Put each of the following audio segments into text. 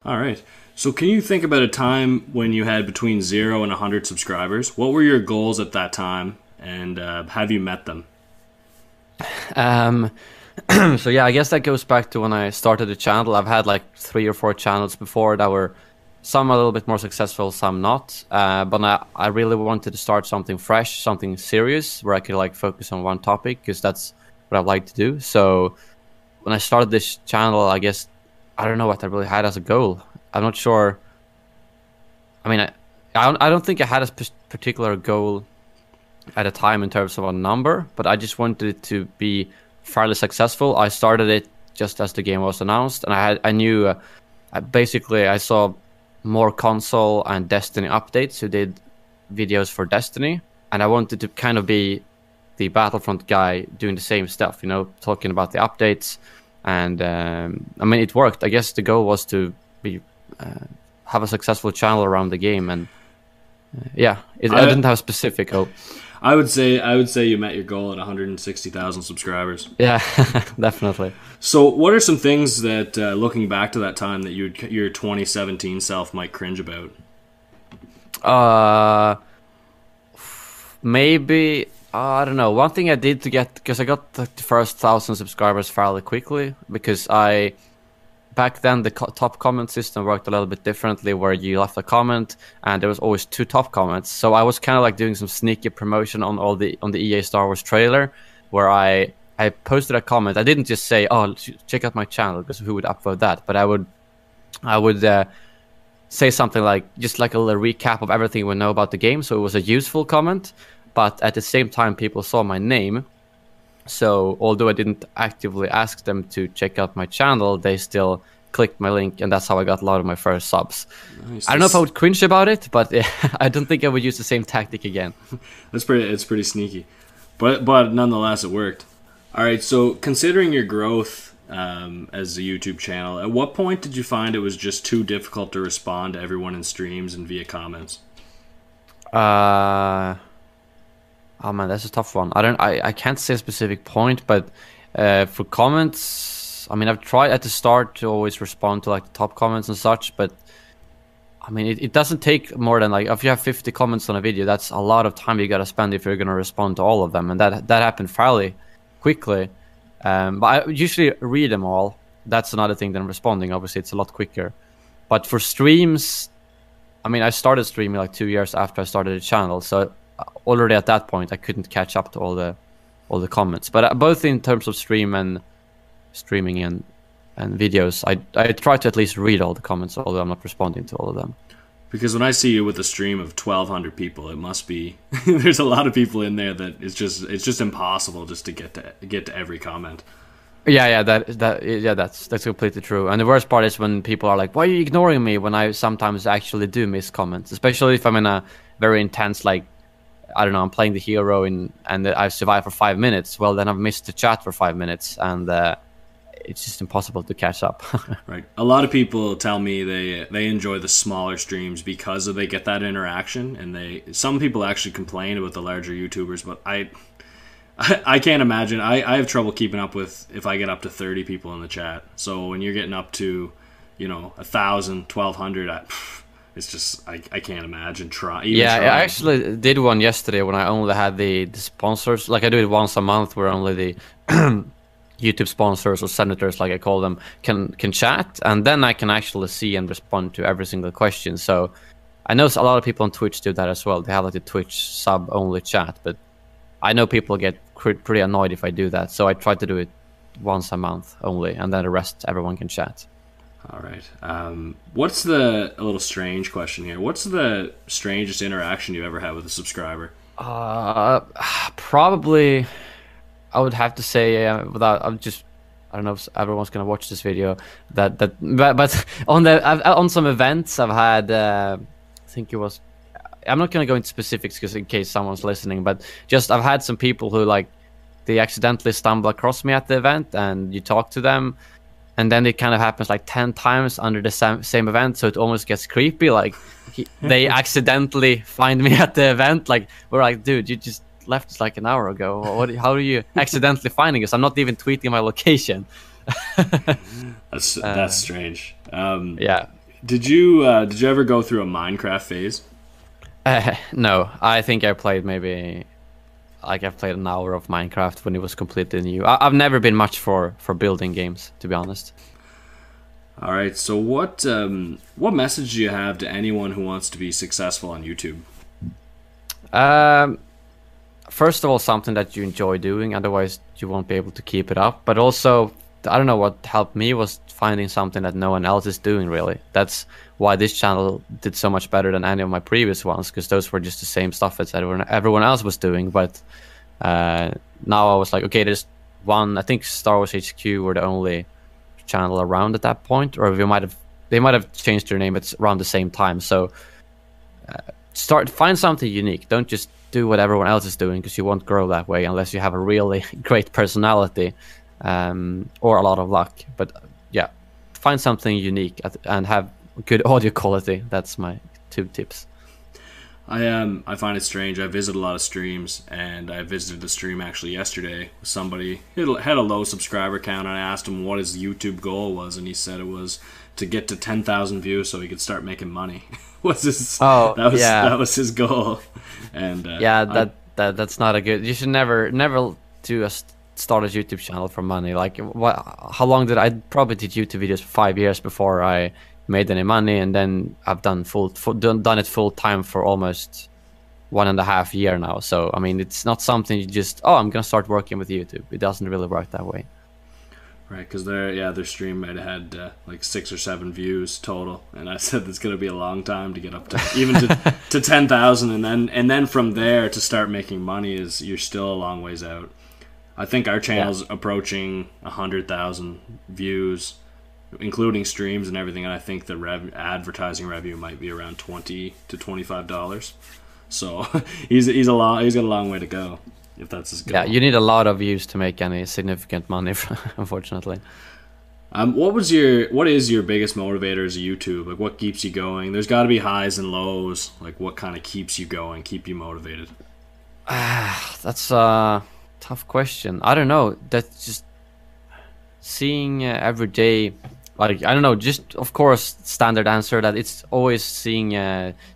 All right. So can you think about a time when you had between 0 and 100 subscribers? What were your goals at that time, and have you met them? Um, so yeah, I guess that goes back to when I started the channel. I've had like 3 or 4 channels before that were some a little bit more successful, some not. But I really wanted to start something fresh, something serious, where I could like focus on one topic, because that's what I like to do. So when I started this channel, I don't know what I really had as a goal. I'm not sure. I mean, I don't think I had a particular goal at a time in terms of a number, but I just wanted it to be fairly successful. I started it just as the game was announced, and I knew I saw more console and Destiny updates who did videos for Destiny, and I wanted to kind of be the Battlefront guy doing the same stuff, talking about the updates. And I mean, it worked. I guess the goal was to be have a successful channel around the game, and I didn't have a specific goal. I would say you met your goal at 160,000 subscribers. Yeah, definitely. So what are some things that, looking back to that time, that your 2017 self might cringe about? Maybe, I don't know. One thing I did because I got the first 1,000 subscribers fairly quickly, because back then the top comment system worked a little bit differently, where you left a comment and there was always 2 top comments. So I was kind of like doing some sneaky promotion on the EA Star Wars trailer, where I posted a comment. I didn't just say, "Oh, check out my channel," because who would upload that? But I would say something like, just like a little recap of everything we know about the game. So it was a useful comment, but at the same time, people saw my name. So although I didn't actively ask them to check out my channel, they still clicked my link, and that's how I got a lot of my first subs. Nice. I don't know if I would cringe about it, but I don't think I would use the same tactic again. It's pretty sneaky, but nonetheless, it worked. All right, so considering your growth as a YouTube channel, at what point did you find it was just too difficult to respond to everyone in streams and via comments? Oh man, that's a tough one. I can't say a specific point, but for comments, I mean, I've tried at the start to always respond to like the top comments and such, but I mean, it doesn't take more than, like, if you have 50 comments on a video, that's a lot of time you gotta spend if you're gonna respond to all of them, and that happened fairly quickly. But I usually read them all. That's another thing than responding. Obviously, it's a lot quicker. But for streams, I mean, I started streaming like 2 years after I started the channel, so already at that point I couldn't catch up to all the comments. But both in terms of streaming and videos, I try to at least read all the comments, although I'm not responding to all of them. Because when I see you with a stream of 1,200 people, it must be there's a lot of people in there that it's just impossible just to get to every comment. That's completely true. And the worst part is when people are like, "Why are you ignoring me?" When I sometimes actually do miss comments, especially if I'm in a very intense, like, I don't know, I'm playing the hero and I've survived for 5 minutes. Well, then I've missed the chat for 5 minutes, and it's just impossible to catch up. Right. A lot of people tell me they enjoy the smaller streams because they get that interaction, and some people actually complain about the larger YouTubers, but I can't imagine. I have trouble keeping up with if I get up to 30 people in the chat. So when you're getting up to, 1,000, 1,200, it's just I can't imagine trying. I actually did one yesterday when I only had the sponsors. Like, I do it once a month, where only the YouTube sponsors, or senators, like I call them, can chat, and then I can actually see and respond to every single question. So I know a lot of people on Twitch do that as well. They have like the Twitch sub only chat, but I know people get pretty annoyed if I do that. So I try to do it once a month only, and then the rest everyone can chat. All right. What's a little strange question here? What's the strangest interaction you've ever had with a subscriber? Probably, I would have to say, I don't know if everyone's gonna watch this video. But on some events I've had, I think it was. I'm not gonna go into specifics because in case someone's listening, but just I've had some people who, like, they accidentally stumble across me at the event, and you talk to them, and then it kind of happens like 10 times under the same event, so it almost gets creepy. Like, they accidentally find me at the event. Like, we're like, dude, you just left us like an hour ago. How are you accidentally finding us? I'm not even tweeting my location. That's strange. Yeah. Did you ever go through a Minecraft phase? No, I think I played maybe I've played an hour of Minecraft when it was completely new. I've never been much for building games, to be honest. All right. So what message do you have to anyone who wants to be successful on YouTube? First of all, something that you enjoy doing, otherwise you won't be able to keep it up. But also, I don't know, what helped me was finding something that no one else is doing, really. That's why this channel did so much better than any of my previous ones, because those were just the same stuff as everyone else was doing. But now I was like, okay, there's one, I think Star Wars HQ were the only channel around at that point, or they might have changed their name at around the same time. So find something unique. Don't just do what everyone else is doing, because you won't grow that way unless you have a really great personality or a lot of luck. But yeah, find something unique and have good audio quality. That's my 2 tips. I find it strange. I visit a lot of streams, and I visited the stream actually yesterday with somebody who had a low subscriber count, and I asked him what his YouTube goal was, and he said it was to get to 10,000 views so he could start making money. That was his goal. And that's not a good. You should never do start a YouTube channel for money. Like, how long did I probably did YouTube videos for 5 years before I made any money, and then I've done it full time for almost 1.5 years now. So I mean, it's not something you just I'm gonna start working with YouTube. It doesn't really work that way. Right, because their stream might have had like 6 or 7 views total, and I said it's gonna be a long time to get up to even to 10,000, and then from there to start making money you're still a long ways out. I think our channel's approaching 100,000 views, including streams and everything, and I think the advertising revenue might be around $20 to $25. So he's got a long way to go, if that's his goal. Yeah, you need a lot of views to make any significant money, unfortunately. What is your biggest motivator as a YouTube? Like, what keeps you going? There's got to be highs and lows. Like, what kind of keeps you going, keep you motivated? That's a tough question. I don't know. That's just seeing every day. Like, I don't know, just of course standard answer that it's always seeing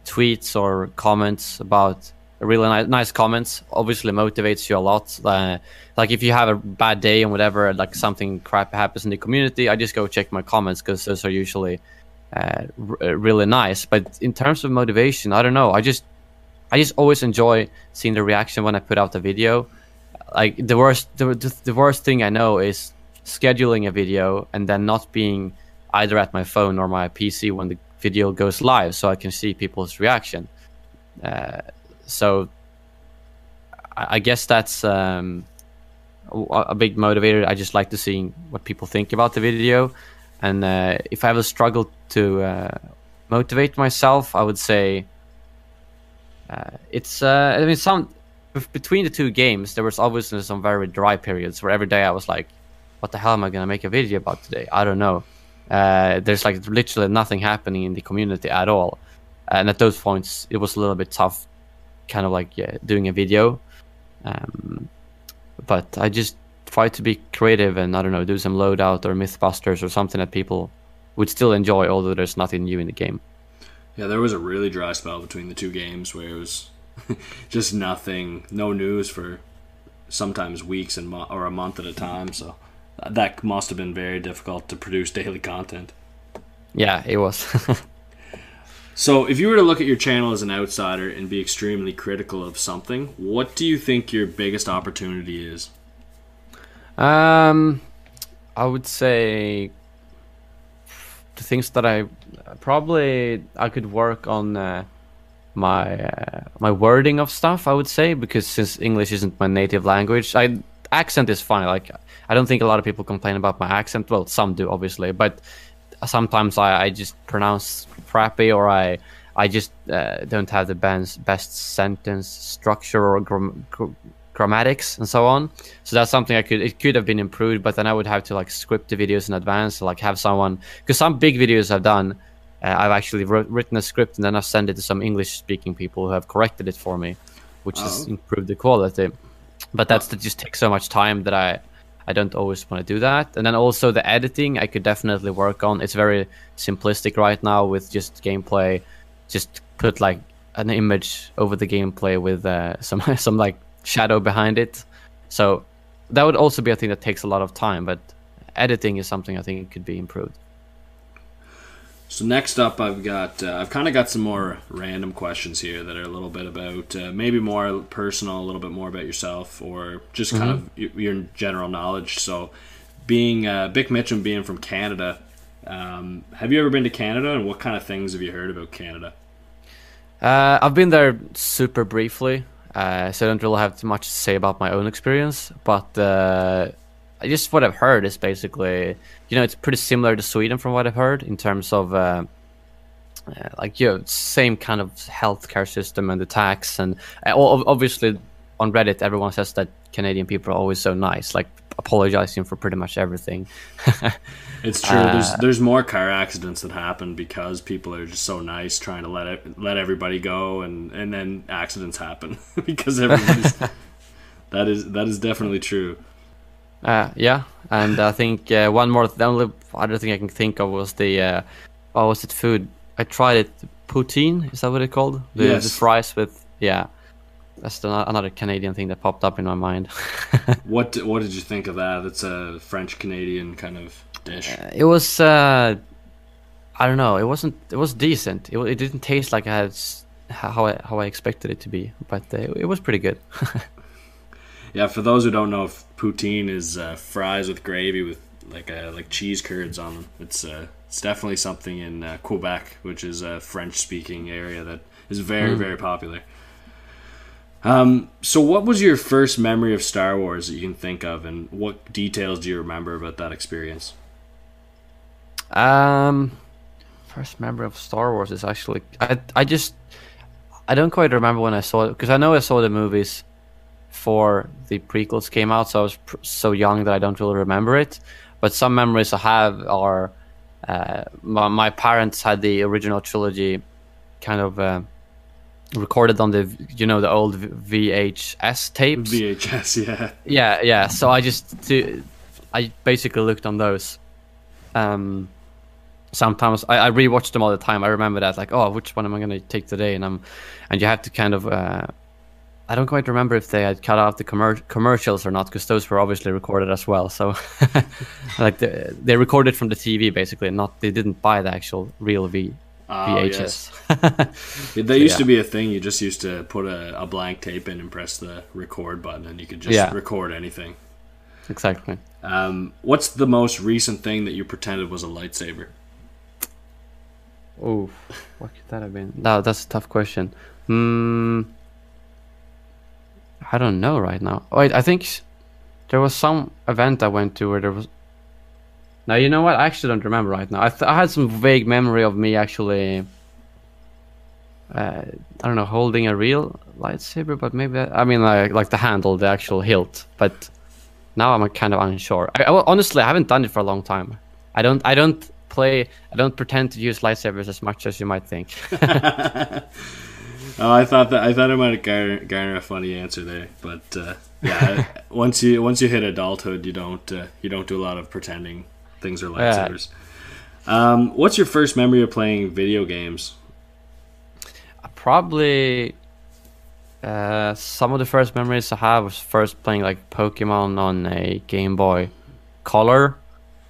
tweets or comments about really nice comments obviously motivates you a lot. Like if you have a bad day and whatever, like something crap happens in the community, I just go check my comments because those are usually really nice. But in terms of motivation, I don't know, I just always enjoy seeing the reaction when I put out a video. Like the worst thing I know is scheduling a video and then not being either at my phone or my PC when the video goes live, so I can see people's reaction. So I guess that's a big motivator. I just like to see what people think about the video, and if I ever struggle to motivate myself, I would say it's I mean, between the 2 games there was obviously some very dry periods where every day I was like, what the hell am I gonna make a video about today? I don't know. There's like literally nothing happening in the community at all, and at those points it was a little bit tough, kind of like doing a video. But I just try to be creative and, I don't know, do some loadout or Mythbusters or something that people would still enjoy, although there's nothing new in the game. Yeah, there was a really dry spell between the 2 games where it was just nothing, no news for sometimes weeks and or a month at a time. So that must have been very difficult to produce daily content. Yeah, it was. So if you were to look at your channel as an outsider and be extremely critical of something, what do you think your biggest opportunity is? I would say the things that I could work on my wording of stuff, I would say, because since English isn't my native language, accent is fine. Like, I don't think a lot of people complain about my accent. Well, some do, obviously, but sometimes I just pronounce crappy, or I just don't have the best sentence structure or grammatics and so on. So that's something it could have been improved, but then I would have to like script the videos in advance, like have someone, because some big videos I've done, I've actually written a script and then I've sent it to some English speaking people who have corrected it for me, which has improved the quality. But that just takes so much time that I don't always want to do that. And then also the editing, I could definitely work on. It's very simplistic right now with just gameplay. Just put like an image over the gameplay with some like shadow behind it. So that would also be a thing that takes a lot of time, but editing is something I think could be improved. So next up, I've kind of got some more random questions here that are a little bit about maybe more personal, a little bit more about yourself, or just kind of your general knowledge. So, being Bic Mitchum, being from Canada, have you ever been to Canada, and what kind of things have you heard about Canada? I've been there super briefly, so I don't really have too much to say about my own experience, but just what I've heard is basically, it's pretty similar to Sweden from what I've heard in terms of same kind of healthcare system and the tax, and obviously on Reddit everyone says that Canadian people are always so nice, like apologizing for pretty much everything. It's true. There's more car accidents that happen because people are just so nice, trying to let everybody go, and then accidents happen because everybody's. That is definitely true. Yeah, and I think the only other thing I can think of was the what was it food? I tried it, poutine. Is that what it's called? The fries with That's another Canadian thing that popped up in my mind. What did you think of that? It's a French Canadian kind of dish. It was I don't know. It was decent. It didn't taste like how I expected it to be, but it was pretty good. Yeah, for those who don't know, poutine is fries with gravy with like cheese curds on them. It's definitely something in Quebec, which is a French-speaking area that is very very popular. So what was your first memory of Star Wars that you can think of, and what details do you remember about that experience? First memory of Star Wars is actually I don't quite remember when I saw it, because I know I saw the movies before the prequels came out, so I was so young that I don't really remember it. But some memories I have are my parents had the original trilogy kind of recorded on the old VHS tapes. VHS, yeah. Yeah. So I basically looked on those. Sometimes I rewatched them all the time. I remember that, like, oh, which one am I going to take today? And you have to kind of I don't quite remember if they had cut out the commercials or not, because those were obviously recorded as well. So like they recorded from the TV basically, they didn't buy the actual real VHS. Yes. They used to be a thing. You just used to put a blank tape in and press the record button, and you could just record anything. Exactly. What's the most recent thing that you pretended was a lightsaber? Oh, what could that have been? No, that's a tough question. I don't know right now. Wait, I think there was some event I went to where there was... Now, you know what? I actually don't remember right now. I had some vague memory of me actually... I don't know, holding a real lightsaber, but maybe... like the handle, the actual hilt. But now I'm kind of unsure. Honestly, I haven't done it for a long time. I don't pretend to use lightsabers as much as you might think. Oh, I thought I might garner a funny answer there, but yeah, once you hit adulthood, you don't do a lot of pretending things are lightsabers. What's your first memory of playing video games? Probably some of the first memories I have was first playing like Pokemon on a Game Boy Color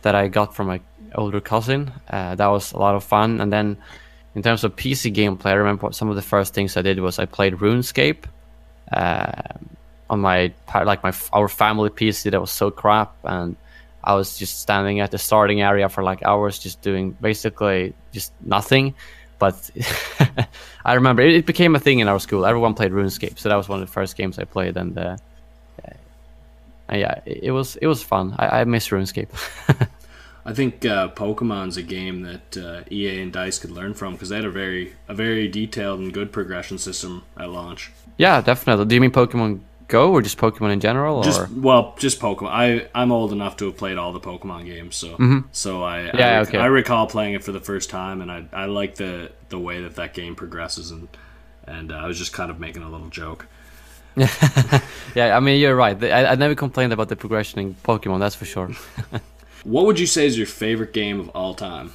that I got from my older cousin. That was a lot of fun. And then in terms of PC gameplay, I remember some of the first things I did was I played RuneScape on our family PC that was so crap, and I was just standing at the starting area for like hours, just doing basically just nothing. But I remember it became a thing in our school. Everyone played RuneScape, so that was one of the first games I played, and yeah, it was fun. I miss RuneScape. I think Pokemon's a game that EA and DICE could learn from, because they had a very detailed and good progression system at launch. Yeah, definitely. Do you mean Pokemon Go or just Pokemon in general? Just Pokemon. I'm old enough to have played all the Pokemon games, so I recall playing it for the first time, and I like the way that game progresses, and I was just kind of making a little joke. Yeah, I mean, you're right. I never complained about the progression in Pokemon, that's for sure. What would you say is your favorite game of all time?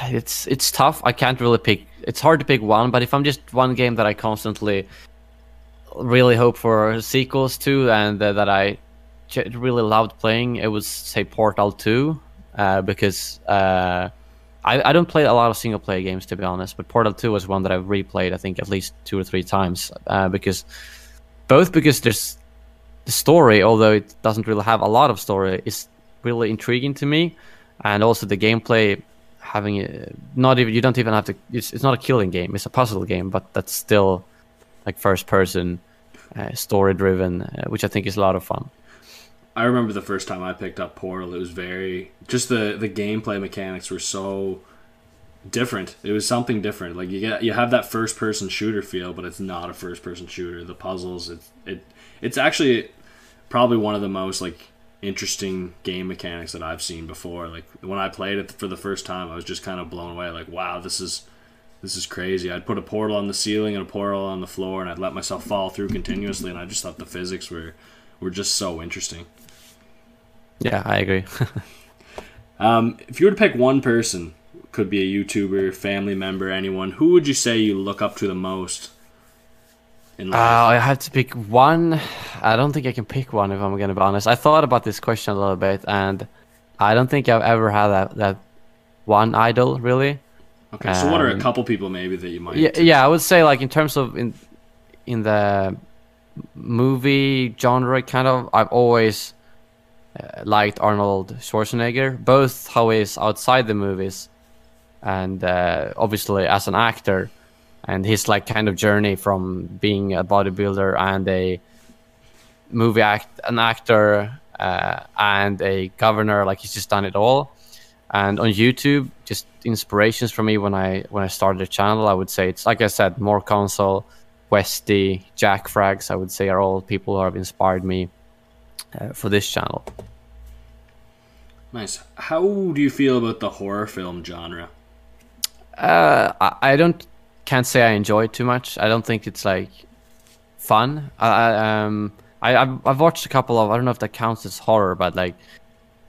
It's tough. I can't really pick. It's hard to pick one, but if I'm just one game that I constantly really hope for sequels to, and that I really loved playing, it was, say, Portal 2, because I don't play a lot of single player games, to be honest, but Portal 2 was one that I've replayed, I think, at least 2 or 3 times, because there's the story, although it doesn't really have a lot of story, is really intriguing to me, and also the gameplay, having you don't even have to. It's not a killing game; it's a puzzle game, but that's still like first person, story driven, which I think is a lot of fun. I remember the first time I picked up Portal, it was just the gameplay mechanics were so different. It was something different. Like you have that first person shooter feel, but it's not a first person shooter. The puzzles, it's actually probably one of the most like interesting game mechanics that I've seen before. Like when I played it for the first time, I was just kind of blown away. Like, wow, this is crazy. I'd put a portal on the ceiling and a portal on the floor, and I'd let myself fall through continuously, and I just thought the physics were just so interesting. Yeah, I agree. If you were to pick one person, could be a YouTuber, family member, anyone, who would you say you look up to the most in life? I have to pick one. I don't think I can pick one, if I'm going to be honest. I thought about this question a little bit, and I don't think I've ever had that one idol, really. Okay, so what are a couple people maybe that you might... Yeah, I would say, like, in terms of in the movie genre, kind of, I've always liked Arnold Schwarzenegger, both how he is outside the movies and obviously as an actor, and his like kind of journey from being a bodybuilder and a an actor and a governor. Like, he's just done it all. And on YouTube, just inspirations for me when I started the channel, I would say it's, like I said, more console, Westy, Jack Frags, I would say, are all people who have inspired me for this channel. Nice. How do you feel about the horror film genre? I can't say I enjoy it too much. I don't think it's like fun. I've watched a couple of, I don't know if that counts as horror, but like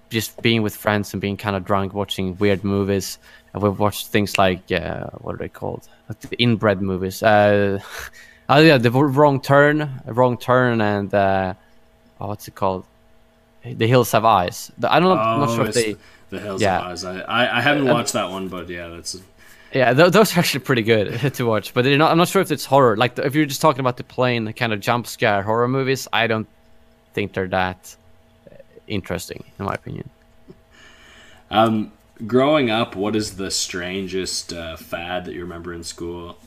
just being with friends and being kind of drunk, watching weird movies. And we've watched things like what are they called? Like the inbred movies. Oh yeah, the Wrong Turn, and what's it called? The Hills Have Eyes. I'm not sure if they... The Hills Have Eyes. I haven't watched that one, but yeah, that's... Yeah, those are actually pretty good to watch. But I'm not sure if it's horror. Like, if you're just talking about the plain kind of jump scare horror movies, I don't think they're that interesting, in my opinion. Growing up, what is the strangest fad that you remember in school?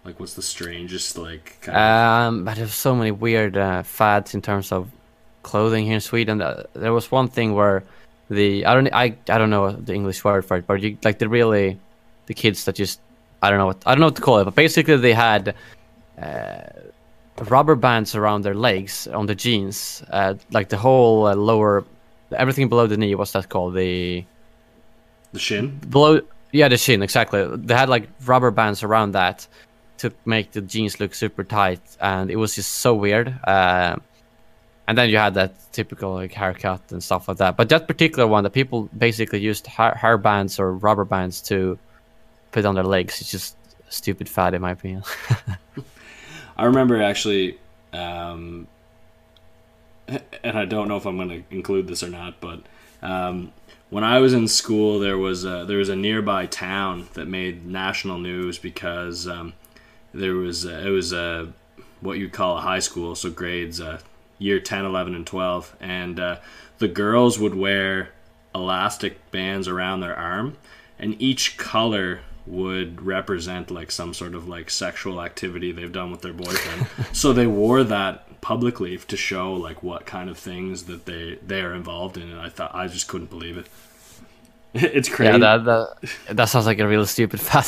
Like, what's the strangest, like... But there's so many weird fads in terms of clothing here in Sweden. There was one thing where I don't know the English word for it, but the kids that just I don't know what to call it, but basically they had rubber bands around their legs on the jeans, like the whole lower, everything below the knee. What's that called? The shin? Below, yeah, the shin, exactly. They had like rubber bands around that to make the jeans look super tight, and it was just so weird. And then you had that typical like haircut and stuff like that. But that particular one, that people basically used hair bands or rubber bands to put on their legs, it's just a stupid fad, in my opinion. I remember actually, and I don't know if I'm going to include this or not, but when I was in school, there was a nearby town that made national news because it was what you'd call a high school, so grades year 10, 11, and 12, and the girls would wear elastic bands around their arm, and each color would represent like some sort of like sexual activity they've done with their boyfriend. So they wore that publicly to show like what kind of things that they are involved in, and I just couldn't believe it. It's crazy. Yeah, that sounds like a real stupid fad.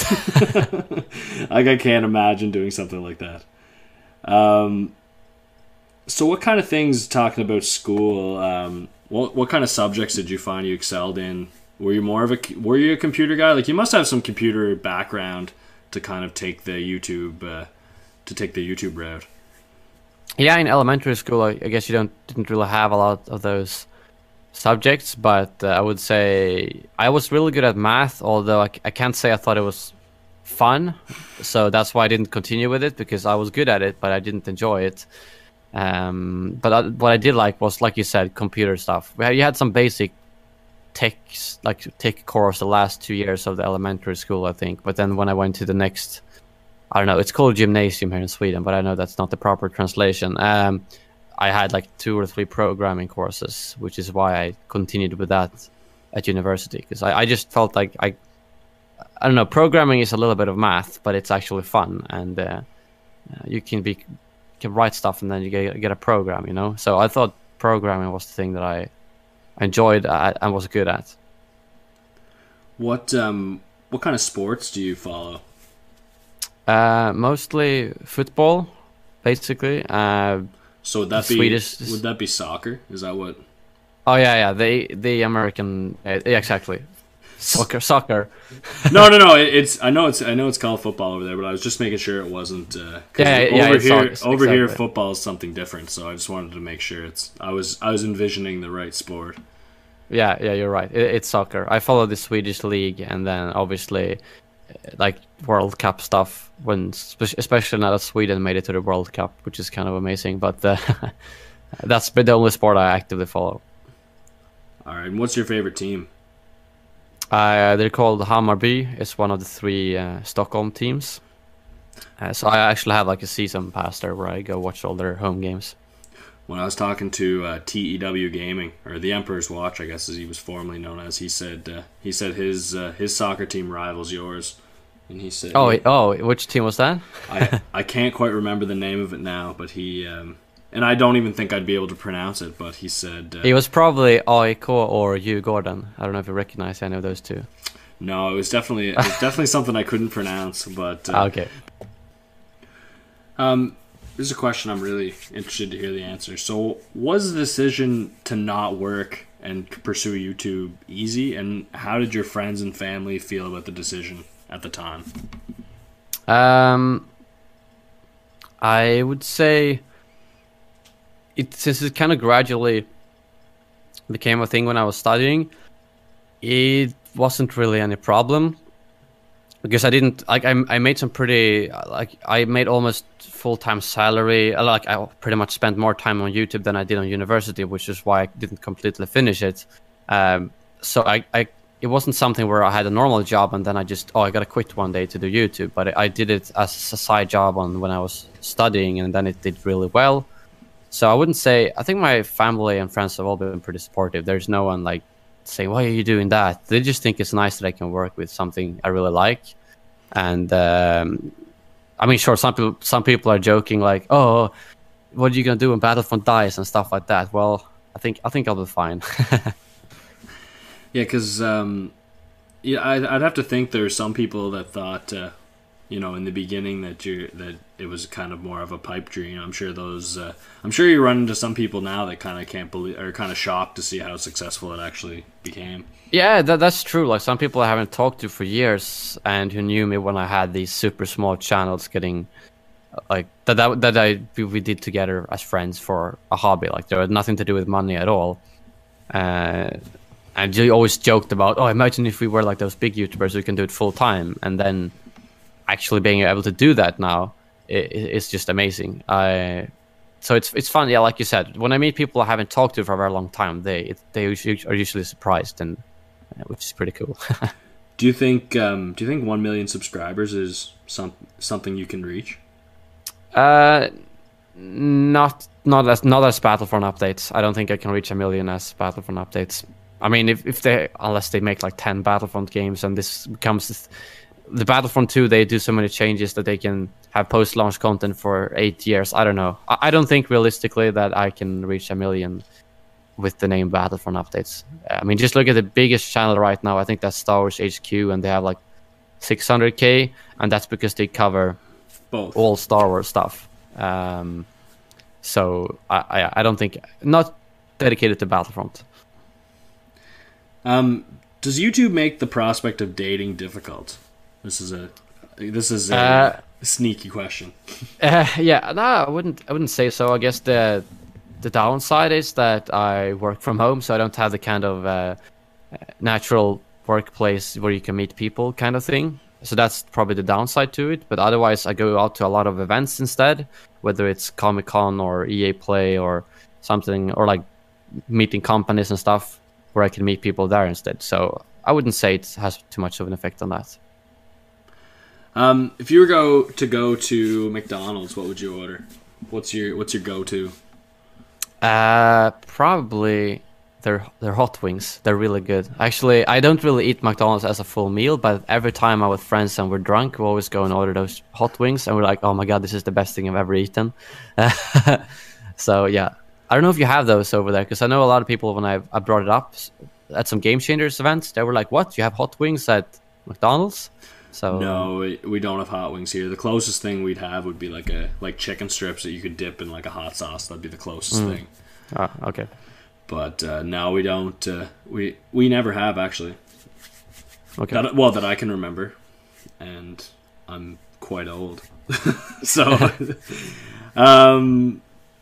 Like, I can't imagine doing something like that. So what kind of things, talking about school, what kind of subjects did you find you excelled in? Were you a computer guy? Like, you must have some computer background to kind of take the YouTube to take the YouTube route? Yeah, in elementary school, I guess you didn't really have a lot of those subjects, but I would say I was really good at math, although I can't say I thought it was fun. So that's why I didn't continue with it, because I was good at it, but I didn't enjoy it. What I did like was, like you said, computer stuff. You had some basic tech course the last 2 years of the elementary school, I think. But then when I went to the next, I don't know, it's called gymnasium here in Sweden, but I know that's not the proper translation. I had like 2 or 3 programming courses, which is why I continued with that at university, because I just felt like I don't know, programming is a little bit of math, but it's actually fun, and you can write stuff and then you get a program, you know. So I thought programming was the thing that I enjoyed and was good at. What kind of sports do you follow? Mostly football, basically. So would that be soccer? Is that what? Oh yeah, the American, exactly. Soccer. No. I know it's called football over there, but I was just making sure it wasn't. Over here, football is something different. So I just wanted to make sure I was envisioning the right sport. Yeah, you're right. It's soccer. I follow the Swedish league, and then obviously, like World Cup stuff. Especially now that Sweden made it to the World Cup, which is kind of amazing. But that's the only sport I actively follow. All right. And what's your favorite team? They're called Hammarby. It's one of the 3 Stockholm teams. So I actually have like a season pass there where I go watch all their home games. When I was talking to TEW Gaming, or the Emperor's Watch, I guess as he was formerly known as, he said his soccer team rivals yours, and he said, "Oh, which team was that?" I can't quite remember the name of it now, but he and I don't even think I'd be able to pronounce it, but he said it was probably AIK or Djurgården. I don't know if you recognize any of those two. No, it was definitely something I couldn't pronounce, but okay. This is a question I'm really interested to hear the answer. So, was the decision to not work and pursue YouTube easy, and how did your friends and family feel about the decision at the time? I would say since it kind of gradually became a thing when I was studying, it wasn't really any problem. Because I didn't I made some pretty I made almost full-time salary. I pretty much spent more time on YouTube than I did on university, which is why I didn't completely finish it. So it wasn't something where I had a normal job and then I gotta quit one day to do YouTube. But I did it as a side job when I was studying, and then it did really well. So I wouldn't say, I think my family and friends have all been pretty supportive. There's no one like saying, why are you doing that? They just think it's nice that I can work with something I really like. And I mean, sure, some people are joking like, oh, what are you gonna do when Battlefront Dies and stuff like that. Well, I think I'll be fine. Yeah, because I'd have to think there's some people that thought in the beginning that it was kind of more of a pipe dream. I'm sure you run into some people now that kind of can't believe, or kind of shocked to see how successful it actually became. Yeah, that's true. Like some people I haven't talked to for years, and who knew me when I had these super small channels, getting like we did together as friends for a hobby. Like there had nothing to do with money at all. And you always joked about, oh, imagine if we were like those big YouTubers who can do it full time, and then actually being able to do that now it's just amazing. So it's fun. Yeah, like you said, when I meet people I haven't talked to for a very long time, they are usually surprised, and which is pretty cool. Do you think 1 million subscribers is something you can reach? Not as Battlefront Updates. I don't think I can reach 1 million as Battlefront Updates. I mean, unless they make like 10 Battlefront games, and this becomes the Battlefront 2, they do so many changes that they can have post-launch content for 8 years. I don't know. I don't think realistically that I can reach 1 million with the name Battlefront Updates. I mean, just look at the biggest channel right now. I think that's Star Wars HQ, and they have like 600k, and that's because they cover both all Star Wars stuff. So I don't think, not dedicated to Battlefront. Does YouTube make the prospect of dating difficult? This is sneaky question. Yeah, no, I wouldn't say so. I guess the downside is that I work from home, so I don't have the kind of natural workplace where you can meet people kind of thing. So that's probably the downside to it. But otherwise, I go out to a lot of events instead, whether it's Comic-Con or EA Play or something, or like meeting companies and stuff where I can meet people there instead. So I wouldn't say it has too much of an effect on that. If you were to go to McDonald's, what would you order? What's your go-to? Probably their hot wings. They're really good. Actually, I don't really eat McDonald's as a full meal, but every time I'm with friends and we're drunk, we always go and order those hot wings, and we're like, oh my god, this is the best thing I've ever eaten. So yeah, I don't know if you have those over there, because I know a lot of people, when I brought it up at some Game Changers events, they were like, what, you have hot wings at McDonald's? So no, we don't have hot wings here. The closest thing we'd have would be like chicken strips that you could dip in like a hot sauce. That'd be the closest thing. Okay. But no, we don't. We never have, actually. Okay. That I can remember, and I'm quite old. So,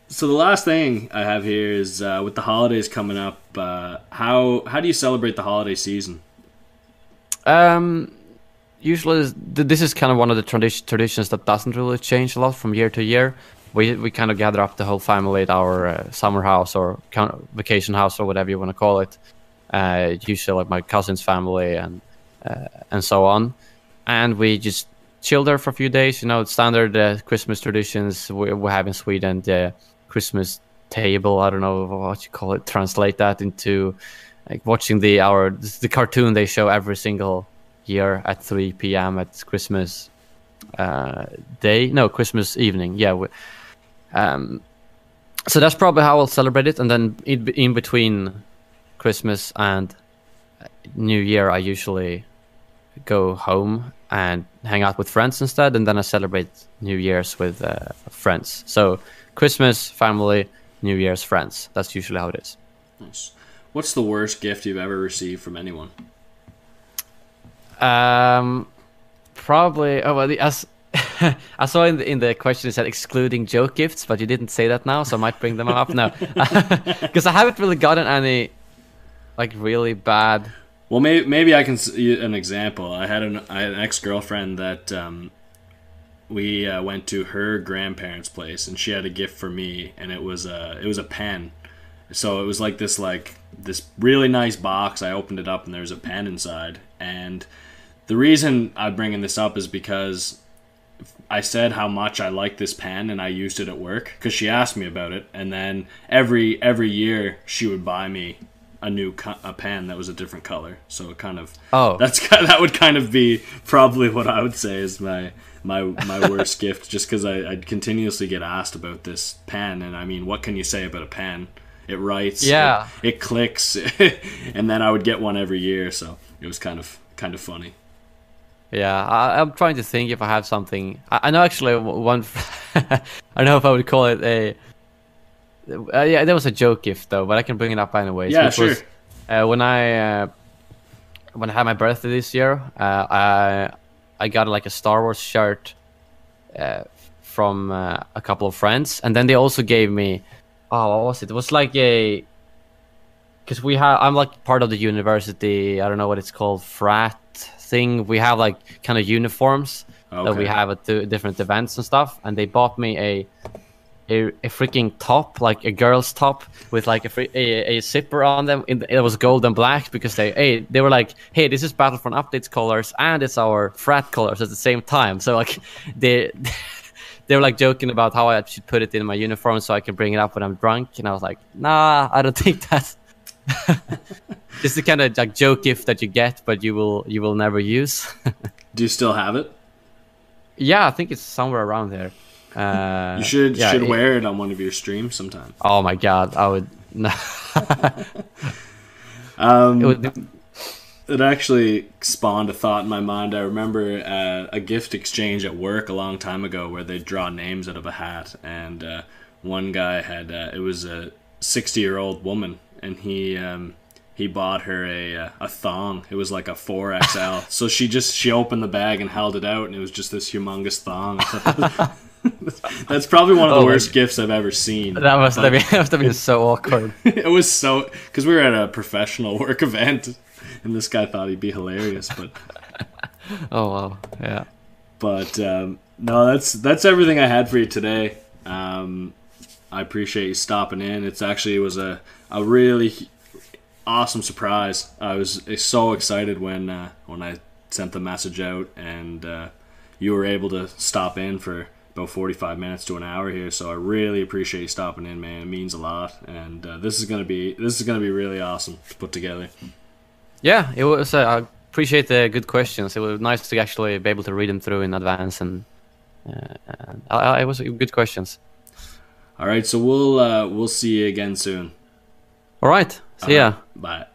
so the last thing I have here is with the holidays coming up. How do you celebrate the holiday season? Usually, this is kind of one of the traditions that doesn't really change a lot from year to year. We kind of gather up the whole family at our summer house or vacation house or whatever you want to call it. Usually, like my cousin's family and so on, and we just chill there for a few days. You know, standard Christmas traditions we have in Sweden. The Christmas table. I don't know what you call it. Translate that into like watching the cartoon they show every single year at 3 p.m. at Christmas Christmas evening. Yeah. So that's probably how I'll celebrate it. And then in between Christmas and New Year, I usually go home and hang out with friends instead. And then I celebrate New Year's with friends. So Christmas, family, New Year's, friends. That's usually how it is. Nice. What's the worst gift you've ever received from anyone? Probably. Oh well, as I saw in the question it said excluding joke gifts, but you didn't say that now, so I might bring them up now. Because I haven't really gotten any like really bad. Well, maybe I can see an example. I had an ex-girlfriend that we went to her grandparents' place, and she had a gift for me, and it was a pen. So it was like this really nice box. I opened it up, and there was a pen inside. And the reason I'm bringing this up is because I said how much I like this pen, and I used it at work because she asked me about it. And then every year she would buy me a pen that was a different color. So it kind of that would kind of be probably what I would say is my worst gift, just because I'd continuously get asked about this pen. And I mean, what can you say about a pen? It writes, it clicks, and then I would get one every year. So it was kind of funny. Yeah, I'm trying to think if I have something. I know actually one. I don't know if I would call it a. Yeah, there was a joke gift though, but I can bring it up anyways. Yeah, sure. Was, when I had my birthday this year, I got like a Star Wars shirt from a couple of friends, and then they also gave me. Oh, what was it? It was like because I'm like part of the university. I don't know what it's called, frat thing. We have like kind of uniforms that we have at the different events and stuff. And they bought me a freaking top, like a girl's top with like a zipper on them. It was gold and black because they were like, hey, this is Battlefront Updates colors and it's our frat colors at the same time. So like they were like joking about how I should put it in my uniform so I can bring it up when I'm drunk, and I was like, nah, I don't think that's just the kind of like joke gift that you get, but you will never use. Do you still have it? Yeah, I think it's somewhere around here. You should wear it on one of your streams sometime. Oh my god, I would. It actually spawned a thought in my mind. I remember a gift exchange at work a long time ago where they'd draw names out of a hat, and one guy had it was a 60-year-old woman, and he he bought her a thong. It was like a 4XL. So she opened the bag and held it out, and it was just this humongous thong. That's probably one of the worst gifts I've ever seen. That must have been so awkward. It was so, because we were at a professional work event, and this guy thought he'd be hilarious, but oh wow, yeah. But no, that's everything I had for you today. I appreciate you stopping in. It was a really awesome surprise. I was so excited when I sent the message out, and you were able to stop in for about 45 minutes to an hour here. So I really appreciate you stopping in, man. It means a lot, and this is gonna be really awesome to put together. Yeah, it was. I appreciate the good questions. It was nice to actually be able to read them through in advance, and it was good questions. All right, so we'll see you again soon. All right, see ya. Bye.